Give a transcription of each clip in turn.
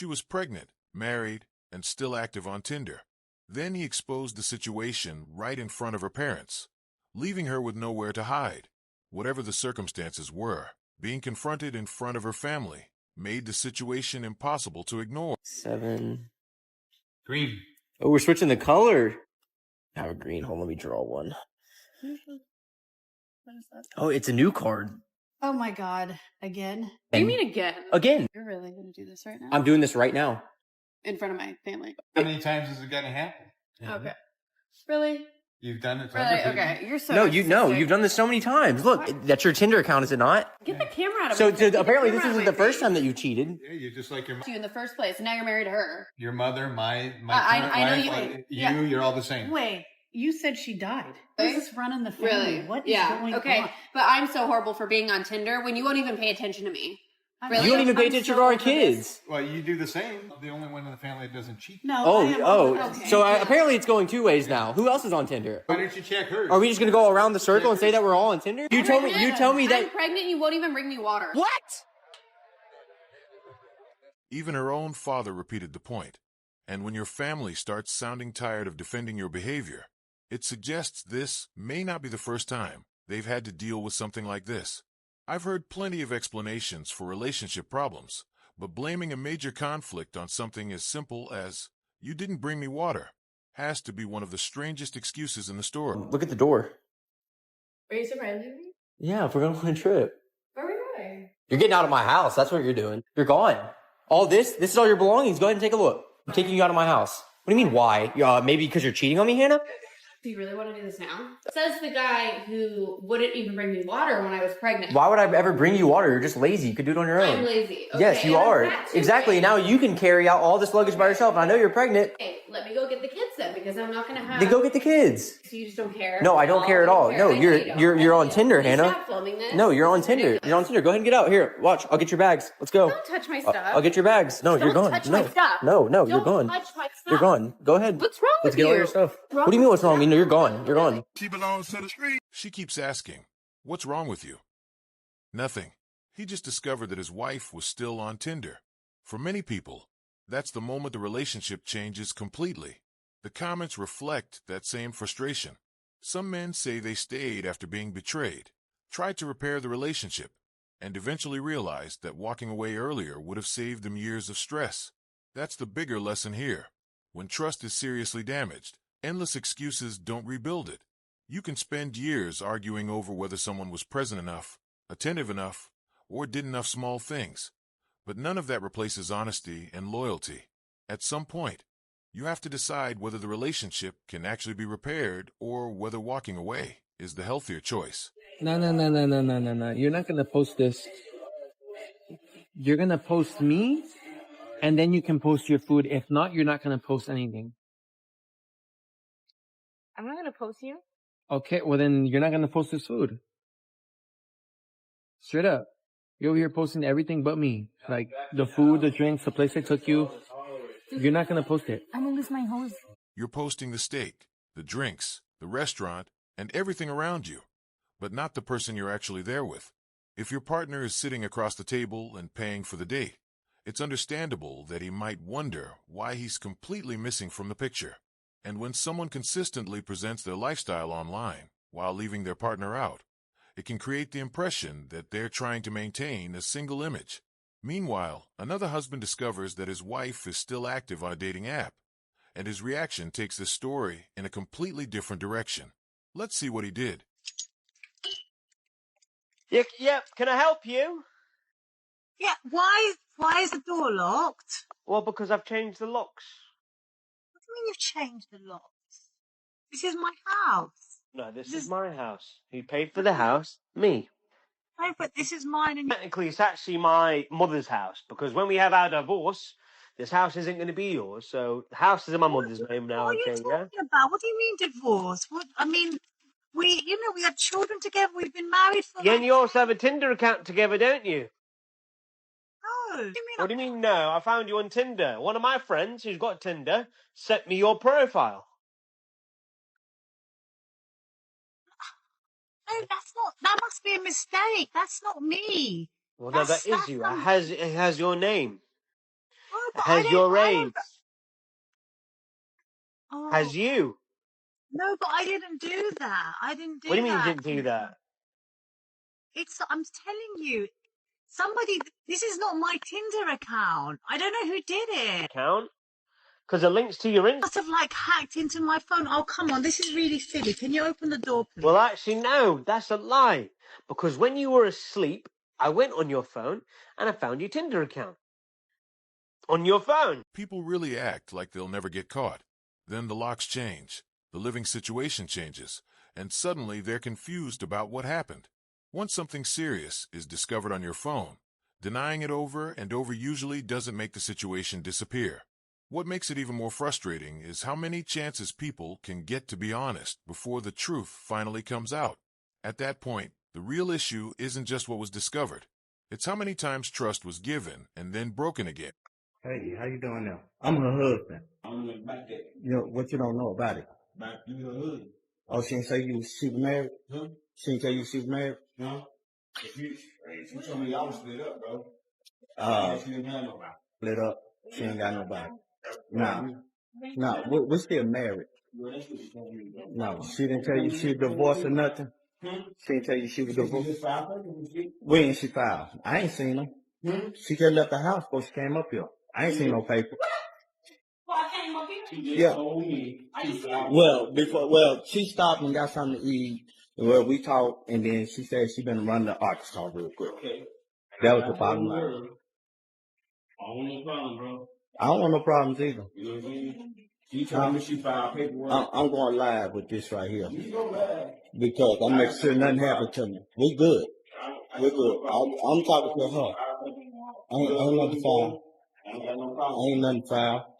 She was pregnant, married, and still active on Tinder. Then he exposed the situation right in front of her parents, leaving her with nowhere to hide. Whatever the circumstances were, being confronted in front of her family made the situation impossible to ignore. 7. Green. Oh, we're switching the color. I have a green. Hold on, let me draw one. What is that? Oh, it's a new card. Oh my God. Again? What do you mean again? Again. You're really going to do this right now? I'm doing this right now. In front of my family. How many times is it going to happen? Okay. Really? You've done it. Really? Okay. You're so No, you've done this so many times. Look, that's your Tinder account, is it not? Get the camera out of So my face. apparently this isn't the first time that you cheated. Yeah, you're just like You in the first place, and now you're married to her. your mother, my I current know wife, you- yeah. you're all the same. Wait, you said she died. This is running the family. Really? What is going okay. on? But I'm so horrible for being on Tinder when you won't even pay attention to me. Really? You don't even pay I'm attention so to our over this. kids. Well, you do the same. The only one in the family that doesn't cheat. No. I am Oh. So apparently it's going 2 ways now. Who else is on Tinder? Why don't you check hers? Are we just gonna go around the circle and say that we're all on Tinder? You tell me I'm that. pregnant. You won't even bring me water. What? Even her own father repeated the point. And when your family starts sounding tired of defending your behavior, it suggests this may not be the first time they've had to deal with something like this. I've heard plenty of explanations for relationship problems, but blaming a major conflict on something as simple as, "You didn't bring me water," has to be one of the strangest excuses in the story. Look at the door. Are you surprising me? Yeah, if we're going on a trip. Where are we going? You're getting out of my house. That's what you're doing. You're gone. All this is all your belongings. Go ahead and take a look. I'm taking you out of my house. What do you mean, why? Maybe because you're cheating on me, Hannah? Do you really want to do this now? Says the guy who wouldn't even bring me water when I was pregnant. Why would I ever bring you water? You're just lazy. You could do it on your own. I'm lazy. Okay, Yes, you and I'm are. fat too. Exactly. Now you can carry out all this luggage by yourself. And I know you're pregnant. Hey, let me go get the kids then, because I'm not gonna have. Then go get the kids. So you just don't care? No, I don't care at all. No, I know you don't. you're on Tinder, Please Hannah. Stop filming this. No, you're on It's Tinder. ridiculous. You're on Tinder. Go ahead and get out. Here, watch. I'll get your bags. Let's go. Don't touch my stuff. I'll get your bags. No, you're Don't gone. touch No, my stuff. no, you're Don't gone. touch my stuff. You're gone. Go ahead. What's wrong Let's with get all you? your stuff. Wrong What do you mean? with What's wrong? No, you're gone. You're gone. She belongs to the street. She keeps asking, "What's wrong with you?" Nothing. He just discovered that his wife was still on Tinder. For many people, that's the moment the relationship changes completely. The comments reflect that same frustration. Some men say they stayed after being betrayed, tried to repair the relationship, and eventually realized that walking away earlier would have saved them years of stress. That's the bigger lesson here. When trust is seriously damaged, endless excuses don't rebuild it. You can spend years arguing over whether someone was present enough, attentive enough, or did enough small things. But none of that replaces honesty and loyalty. At some point, you have to decide whether the relationship can actually be repaired or whether walking away is the healthier choice. No. You're not going to post this. You're going to post me, and then you can post your food. If not, you're not going to post anything. I'm not gonna post you. Okay, well then you're not going to post this food. Straight up. You're over here posting everything but me. Like the food, the drinks, the place I took you. You're not going to post it. I'm gonna lose my hose. You're posting the steak, the drinks, the restaurant, and everything around you, but not the person you're actually there with. If your partner is sitting across the table and paying for the date, it's understandable that he might wonder why he's completely missing from the picture. And when someone consistently presents their lifestyle online while leaving their partner out, it can create the impression that they're trying to maintain a single image. Meanwhile, another husband discovers that his wife is still active on a dating app, and his reaction takes the story in a completely different direction. Let's see what he did. Yeah, can I help you? Yeah, why is the door locked? Well, because I've changed the locks. What do you mean you've changed the locks? This is my house. No, this is my house. Who paid for the house? Me. No, but this is mine and Technically, it's actually my mother's house, because when we have our divorce, this house isn't going to be yours. So the house is in my mother's name now, what are you okay, yeah? talking about? What do you mean divorce? What I mean, we had children together, we've been married for Yeah, and you also have a Tinder account together, don't you? No. What do you mean? What do you mean, no? I found you on Tinder. One of my friends who's got Tinder sent me your profile. No, that must be a mistake. That's not me. Well, no, that is you. It has your name. Oh, but Has your age? Oh, Has you? no, but I didn't do that. I didn't do that. What do you mean you didn't do that? I'm telling you, somebody, this is not my Tinder account. I don't know who did it. Account? Because the links to your Insta. Must have like hacked into my phone. Oh, come on. This is really silly. Can you open the door, please? Well, actually, no, that's a lie. Because when you were asleep, I went on your phone and I found your Tinder account. On your phone. People really act like they'll never get caught. Then the locks change, the living situation changes, and suddenly they're confused about what happened. Once something serious is discovered on your phone, denying it over and over usually doesn't make the situation disappear. What makes it even more frustrating is how many chances people can get to be honest before the truth finally comes out. At that point, the real issue isn't just what was discovered. It's how many times trust was given and then broken again. Hey, how you doing now? I'm her husband. I don't know about that. You know what you don't know about it? About you her husband. Oh, she didn't say she was married? Huh? She didn't tell you she was married? Huh? She told me y'all was split up, bro. She didn't have nobody. Split up. She ain't got nobody. No, we're still married. No, she didn't tell you she was divorced or nothing? She didn't tell you she was divorced? When she filed? I ain't seen her. She just left the house before she came up here. I ain't seen no paper. Yeah. Well, she stopped and got something to eat. Well, we talked, and then she said she been running the Arkansas real quick. That was the bottom line. I don't want no problem, bro. I don't want no problems either. You know what I mean? She told me she filed paperwork. I'm going live with this right here. You go live. Because I'm making sure nothing happened to me. We good. We're good. I'm talking to her. Ain't nothing foul. Ain't nothing foul.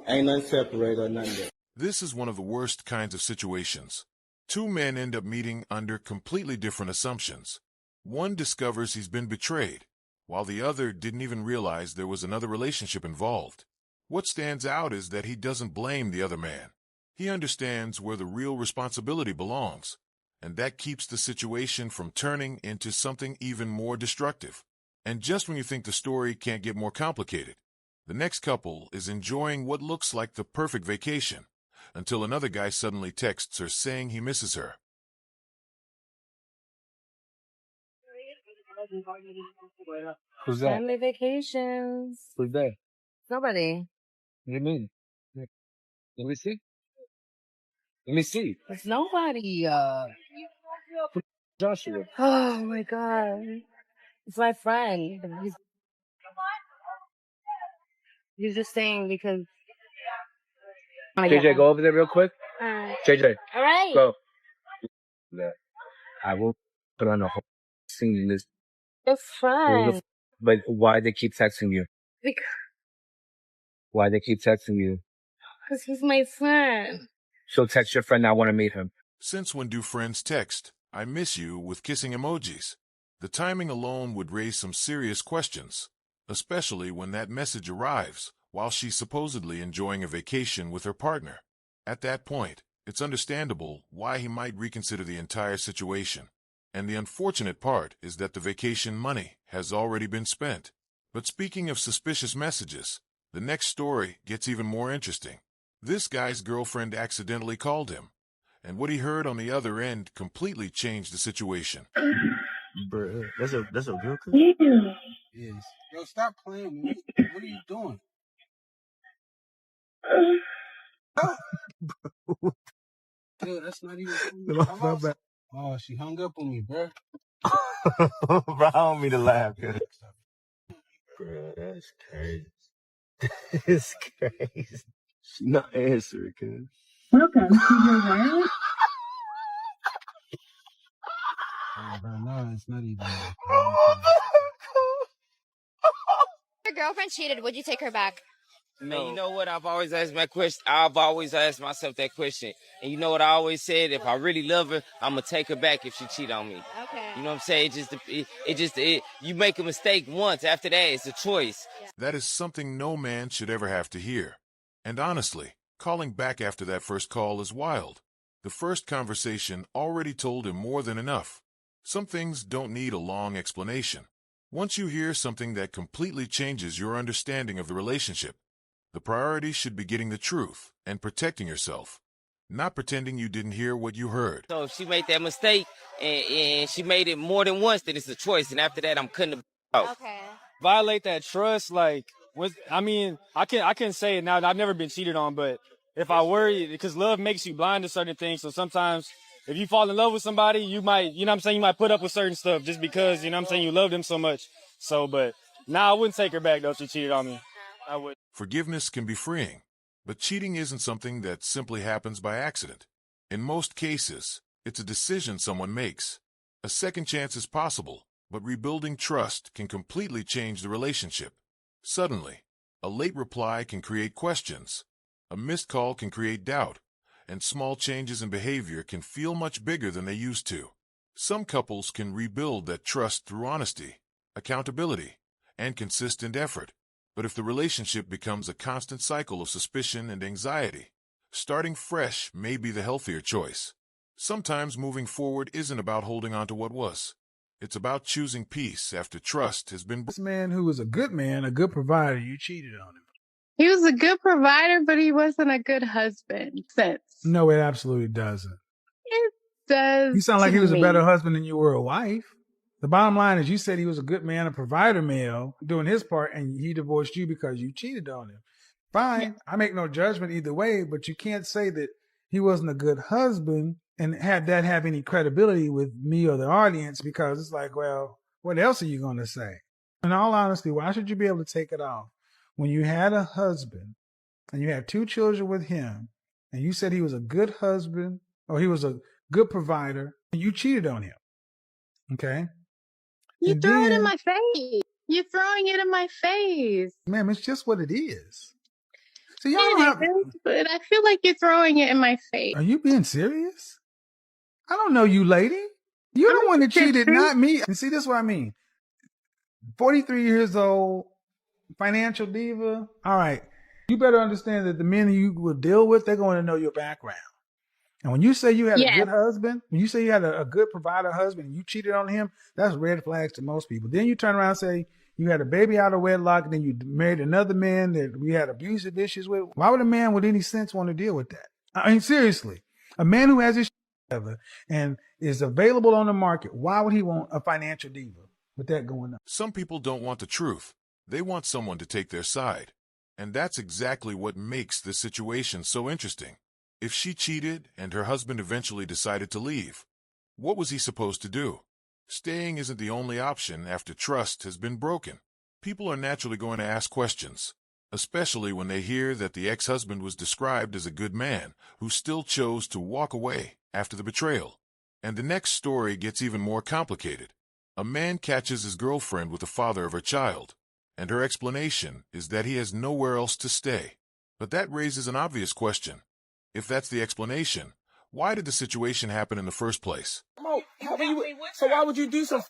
Ain't nothing separated or nothing there. This is one of the worst kinds of situations. Two men end up meeting under completely different assumptions. One discovers he's been betrayed, while the other didn't even realize there was another relationship involved. What stands out is that he doesn't blame the other man. He understands where the real responsibility belongs, and that keeps the situation from turning into something even more destructive. And just when you think the story can't get more complicated, the next couple is enjoying what looks like the perfect vacation, until another guy suddenly texts her saying he misses her. Who's that? Family vacations. Who's there? Nobody. What do you mean? Let me see. Let me see. There's nobody. Joshua. Oh my god. It's my friend. He's just saying because. JJ, go over there real quick. Alright. JJ, Alright. go. I will put on a whole scene this. Your friend. But why they keep texting you? Because Why they keep texting you? he's my friend. She'll text your friend, I want to meet him. Since when do friends text, "I miss you" with kissing emojis? The timing alone would raise some serious questions, especially when that message arrives while she's supposedly enjoying a vacation with her partner. At that point, it's understandable why he might reconsider the entire situation. And the unfortunate part is that the vacation money has already been spent. But speaking of suspicious messages, the next story gets even more interesting. This guy's girlfriend accidentally called him, and what he heard on the other end completely changed the situation. Bruh, that's a real cook? Yes. Yo, stop playing, man. What are you doing? Yo, that's not even My bad. Oh, she hung up on me, bro. Bro, I don't mean to laugh, cuz. Bro, that's crazy. It's crazy. She not answering, cuz. Welcome to your wireless. Oh, bro, no, it's not even. Your girlfriend cheated. Would you take her back? No. And you know what? I've always asked myself that question. And you know what I always said? If I really love her, I'm gonna take her back if she cheat on me. Okay. You know what I'm saying? You make a mistake once. After that, it's a choice. That is something no man should ever have to hear. And honestly, calling back after that first call is wild. The first conversation already told him more than enough. Some things don't need a long explanation. Once you hear something that completely changes your understanding of the relationship, the priority should be getting the truth and protecting yourself, not pretending you didn't hear what you heard. So if she made that mistake and she made it more than once, then it's a choice. And after that, I'm cutting the out. Okay. Violate that trust, like, I mean, I can say it now. I've never been cheated on, but if I worry, because love makes you blind to certain things. So sometimes if you fall in love with somebody, you might, you know what I'm saying, you might put up with certain stuff just because, you know what I'm saying, you love them so much. So, but I wouldn't take her back though if she cheated on me. I would. Forgiveness can be freeing, but cheating isn't something that simply happens by accident. In most cases, it's a decision someone makes. A second chance is possible, but rebuilding trust can completely change the relationship. Suddenly, a late reply can create questions, a missed call can create doubt, and small changes in behavior can feel much bigger than they used to. Some couples can rebuild that trust through honesty, accountability, and consistent effort. But if the relationship becomes a constant cycle of suspicion and anxiety, starting fresh may be the healthier choice. Sometimes moving forward isn't about holding on to what was. It's about choosing peace after trust has been. This man who was a good man, a good provider, you cheated on him. He was a good provider, but he wasn't a good husband. Sense. No, it absolutely doesn't. It does. You sound like to he was a me. better husband than you were a wife. The bottom line is you said he was a good man, a provider male, doing his part, and he divorced you because you cheated on him. Fine. Yeah. I make no judgment either way, but you can't say that he wasn't a good husband and have that have any credibility with me or the audience, because it's like, well, what else are you going to say? In all honesty, why should you be able to take it off? When you had a husband and you had 2 children with him and you said he was a good husband or he was a good provider and you cheated on him. Okay? You throw it in my face. You're throwing it in my face. Ma'am, it's just what it is. So y'all don't have... But I feel like you're throwing it in my face. Are you being serious? I don't know you, lady. You're the one that cheated, not me. And see, this is what I mean. 43 years old, financial diva. All right. You better understand that the men you will deal with, they're going to know your background. And when you say you had a good husband, when you say you had a good provider husband and you cheated on him, that's red flags to most people. Then you turn around and say you had a baby out of wedlock and then you married another man that we had abusive issues with. Why would a man with any sense want to deal with that? I mean, seriously, a man who has his shit together and is available on the market, why would he want a financial diva with that going on? Some people don't want the truth. They want someone to take their side. And that's exactly what makes this situation so interesting. If she cheated and her husband eventually decided to leave, what was he supposed to do? Staying isn't the only option after trust has been broken. People are naturally going to ask questions, especially when they hear that the ex-husband was described as a good man who still chose to walk away after the betrayal. And the next story gets even more complicated. A man catches his girlfriend with the father of her child, and her explanation is that he has nowhere else to stay. But that raises an obvious question. If that's the explanation, why did the situation happen in the first place? So why would you do something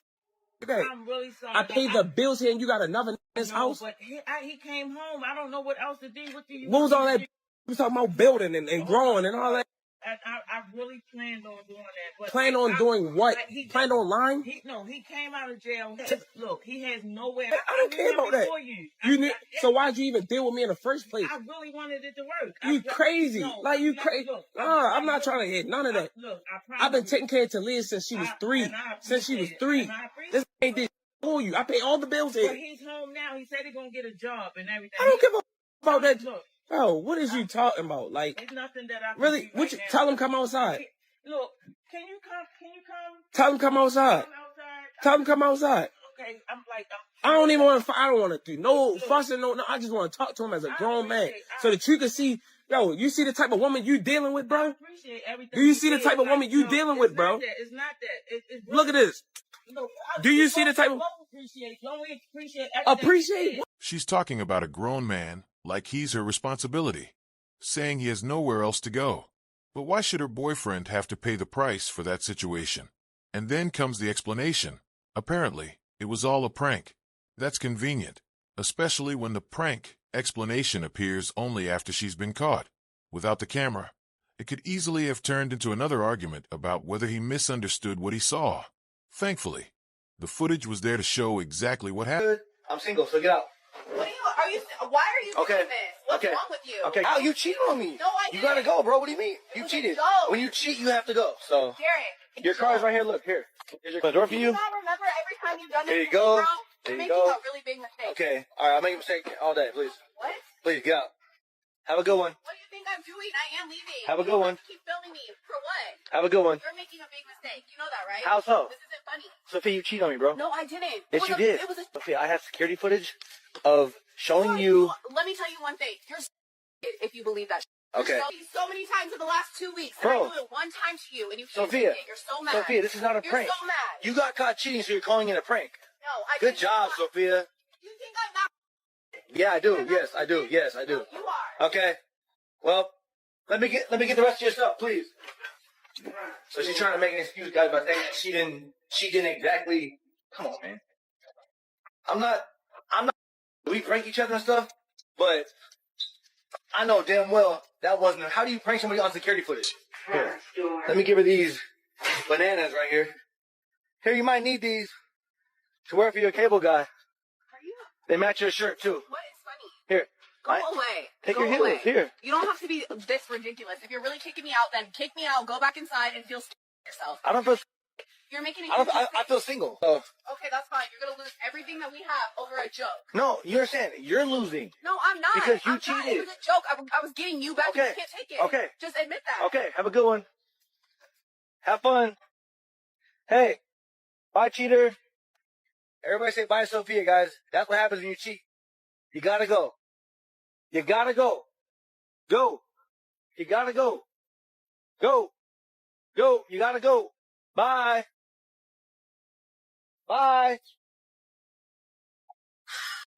like that? I'm really sorry. I paid the bills here and you got another in his house? But he came home. I don't know what else to do. What do you What was all that? You talking about building and growing and all that? I really planned on doing that. But planned on doing what? Planned on lying? He came out of jail. Look, he has nowhere. I don't care about that. So why'd you even deal with me in the first place? I really wanted it to work. You crazy. You crazy. I'm not trying to hit none of that. Look, I've been taking care of Talia since she was 3. Since she was 3. This ain't this for you. I pay all the bills here. But he's home now. He said he's going to get a job and everything. I don't give a about that. Look. Bro, what is you talking about? Like, it's nothing that I really? What you tell him come outside? Look, can you come? Tell him come outside. Tell him come outside. Okay, I don't even want to. I don't want to do no fussing. No. I just want to talk to him as a grown man, so that you can see. Yo, you see the type of woman you dealing with, bro? Do you see the type of woman you dealing with, bro? It's not that. Look at this. Do you see the type of appreciate? She's talking about a grown man like he's her responsibility, saying he has nowhere else to go. But why should her boyfriend have to pay the price for that situation? And then comes the explanation. Apparently, it was all a prank. That's convenient, especially when the prank explanation appears only after she's been caught. Without the camera, it could easily have turned into another argument about whether he misunderstood what he saw. Thankfully, The footage was there to show exactly what happened. I'm single, so get out. Why are you Okay. doing this? What's Okay. wrong with you? Okay. How you cheated on me? No, I You didn't. gotta go, bro. What do you mean? You It was a cheated. joke. When you cheat, you have to go. So Derek. your car is right here. Look here. Here's your door for Do you. you not remember every time you've done this? There you to me, go. bro? There You're you making go. a really big mistake. Okay. All right. I'll make a mistake all day, please. What? Please get out. Have a good one. What do you think I'm doing? I am leaving. Have a good You one. have to keep filming me. For what? Have a good one. You're making a big mistake. You know that, right? How so? This isn't funny. Sophia, you cheated on me, bro. No, I didn't. Yes, you did. It was a... Sophia, I have security footage of showing you. Let me tell you one thing. You're if you believe that. Okay. So many times in the last 2 weeks. Bro. And I do it one time to you, and you can't Sophia. take it. You're so mad. Sophia, this is not a You're prank. so mad. You got caught cheating, so you're calling it a prank. No, I Good didn't. job, Sophia. You think I'm not? Yeah, I do. Yes, I do. Yes, I do. You are. Okay. Well, let me get the rest of your stuff, please. So she's trying to make an excuse, guys, by saying that she didn't exactly. Come on, man. I'm not. We prank each other and stuff, but I know damn well that wasn't. How do you prank somebody on security footage? Here, let me give her these bananas right here. Here, you might need these to wear for your cable guy. They match your shirt too. What is funny? Here. Go away. Take Go your heels. away. Here. You don't have to be this ridiculous. If you're really kicking me out, then kick me out. Go back inside and feel yourself. I don't feel. You're making it. I feel single. So. Okay, that's fine. You're gonna lose everything that we have over a joke. No, you understand. You're losing. No, I'm not. Because you I'm not. cheated. It was a joke. I was getting you back. Okay. You can't take it. Okay. Just admit that. Okay, have a good one. Have fun. Hey, bye, cheater. Everybody say bye, Sophia, guys. That's what happens when you cheat. You gotta go. You gotta go. Go. You gotta go. Go. Go. You gotta go. Bye. Bye.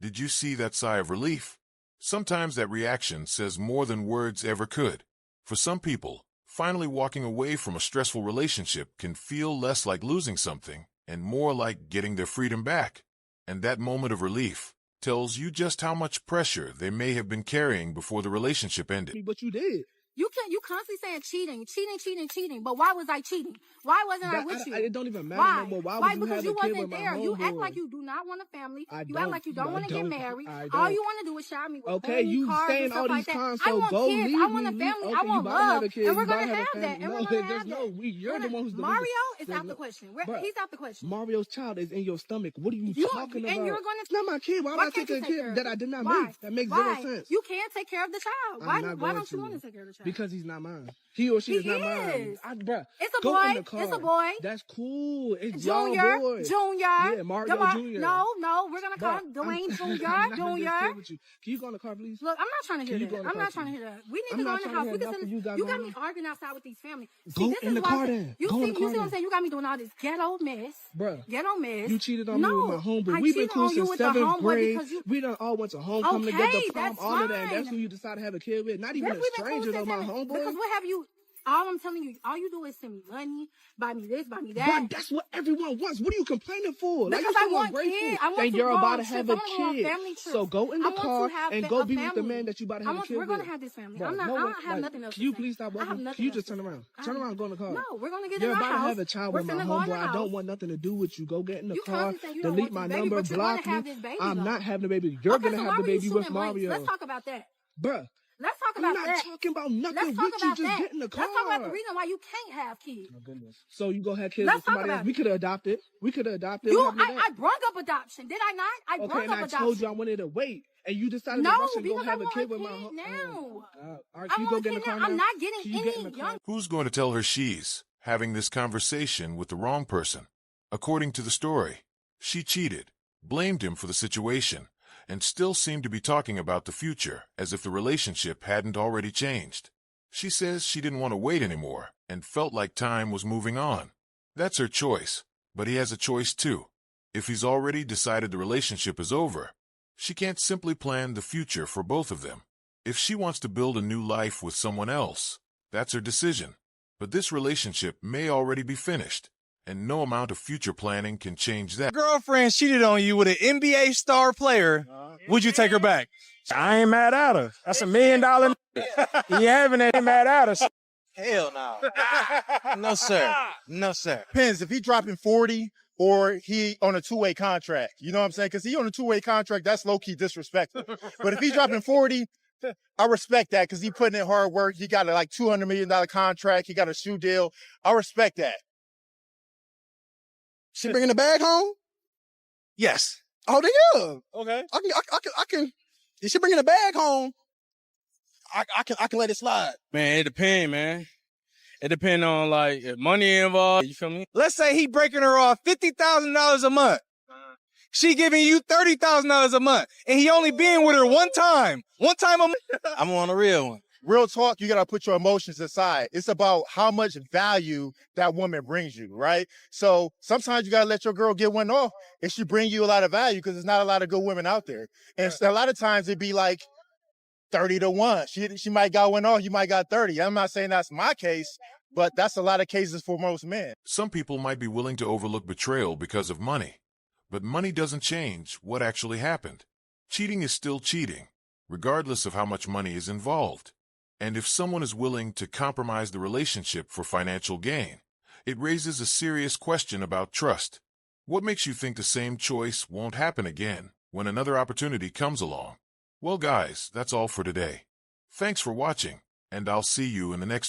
Did you see that sigh of relief? Sometimes that reaction says more than words ever could. For some people, finally walking away from a stressful relationship can feel less like losing something and more like getting their freedom back. And that moment of relief tells you just how much pressure they may have been carrying before the relationship ended. But you did. You constantly saying cheating. But why was I cheating? Why wasn't I with you? It don't even matter Why? no more. Why Why? would you Because have you a kid wasn't with my there. You act homeboy? like you do not want a family. I You don't. act like you don't I want to get don't. married. I All don't. you want to do is shower me with Okay, homes, you cars, saying and stuff all like these that. times, I so want go kids. leave I me. want a Leave. family. Okay, I you want about to have love. a kid. And we're You about gonna to have a that. family. And we're No, gonna there's have no. that. You're the one who's the Mario is there's out the no- question. Bruh, He's out the question. Mario's child is in your stomach. What are you You talking and about? you're gonna. It's not my kid. Why would I take can't a you kid care of that it? I did not Why? make? That makes Why? zero sense. You can't take care of the child. I'm Why? not Why going don't you to. want to take care of the child? Because he's not mine. He or she is not mine. Bruh, It's a go boy. in the car. It's a boy. That's cool. It's Junior. y'all boy. Junior. Yeah, Mario Demar- Junior. No, we're gonna call him Bruh, Dwayne I'm Junior. not Junior. understand with you. Can you go in the car, please? Look, I'm not trying to Can hear you go that. in the I'm car, not trying to please? hear that. We need I'm to go not in the trying to house. hear We can nothing send you got you got going me on. arguing outside with these families. Go this in is the why car I said- then. You Go in see, the you car see what I'm then. saying? You got me doing all this ghetto mess. Bruh, Ghetto mess. you cheated on me No, with my homeboy. I We've been cheated cool on you since with the 7th homeboy grade. because you- We done all went to homecoming together, Okay, prom, that's all of that. And that's fine. who you decided to have a kid with. Not even Yes, a we've been cool stranger though, since my then. homeboy. Because what have you? All I'm telling you, all you do is send me money, buy me this, buy me that. But that's what everyone wants. What are you complaining for? Because you I so want ungrateful. kids. I want And to you're go about on to trips. have I a want to go on kid. family trips. So go in I the want to car have and a go be with the family. man that you about to have a kid We're with. gonna have this family. Bro, I'm not. no I one- don't have like, nothing else. Can you to say. please stop I have walking? nothing Can you else just to turn say. around? Turn around, go in the car. No, we're gonna get You're in the about house. to have a child We're with my finna go in homeboy. the I house. don't want nothing to do with you. Go get in the You car. constantly say you don't Delete want my this baby, number. but you're gonna Block have me. this baby, I'm though. not having a baby. You're Okay, gonna so have why the were you baby with shooting blanks? Mario. Let's talk about that. Bruh. Let's talk I'm about not that. talking about nothing Let's with talk you. about Just that. get in the car. Let's talk about the reason why you can't have kids. Oh, goodness. So you go have kids Let's with talk somebody about else. We it. could have adopted. We could have adopted. You, What happened to that? I brought up adoption, did I not? I Okay, brought and up I adoption. told you I wanted to wait, and you decided No, to rush and go because have I a want kid a with my kid home. now. All right, I can you go want get a in the kid car now. now? I'm not getting Can you get in any the car? young. Who's going to tell her she's having this conversation with the wrong person? According to the story, she cheated, blamed him for the situation, and still seemed to be talking about the future as if the relationship hadn't already changed. She says she didn't want to wait anymore and felt like time was moving on. That's her choice, but he has a choice too. If he's already decided the relationship is over, she can't simply plan the future for both of them. If she wants to build a new life with someone else, that's her decision. But this relationship may already be finished, and no amount of future planning can change that. Girlfriend cheated on you with an NBA star player, would you take her back? I ain't mad at her. That's $1 million. You having it, ain't mad at her. Hell no. No, sir. No, sir. Depends. If he dropping 40 or he on a two-way contract. You know what I'm saying? Because he on a two-way contract, that's low-key disrespectful. But if he dropping 40, I respect that because he putting in hard work. He got a like $200 million contract. He got a shoe deal. I respect that. She bringing the bag home? Yes. Oh, then yeah. Okay. I can. If she bringing the bag home, I can let it slide. Man, it depends, man. It depends on, like, if money involved, you feel me? Let's say he breaking her off $50,000 a month. She giving you $30,000 a month, and he only being with her one time a month. I'm on a real one. Real talk, you got to put your emotions aside. It's about how much value that woman brings you, right? So sometimes you got to let your girl get one off if she bring you a lot of value because there's not a lot of good women out there. And a lot of times it'd be like 30-1. She might got one off, you might got 30. I'm not saying that's my case, but that's a lot of cases for most men. Some people might be willing to overlook betrayal because of money, but money doesn't change what actually happened. Cheating is still cheating, regardless of how much money is involved. And if someone is willing to compromise the relationship for financial gain, it raises a serious question about trust. What makes you think the same choice won't happen again when another opportunity comes along? Well, guys, that's all for today. Thanks for watching, and I'll see you in the next one.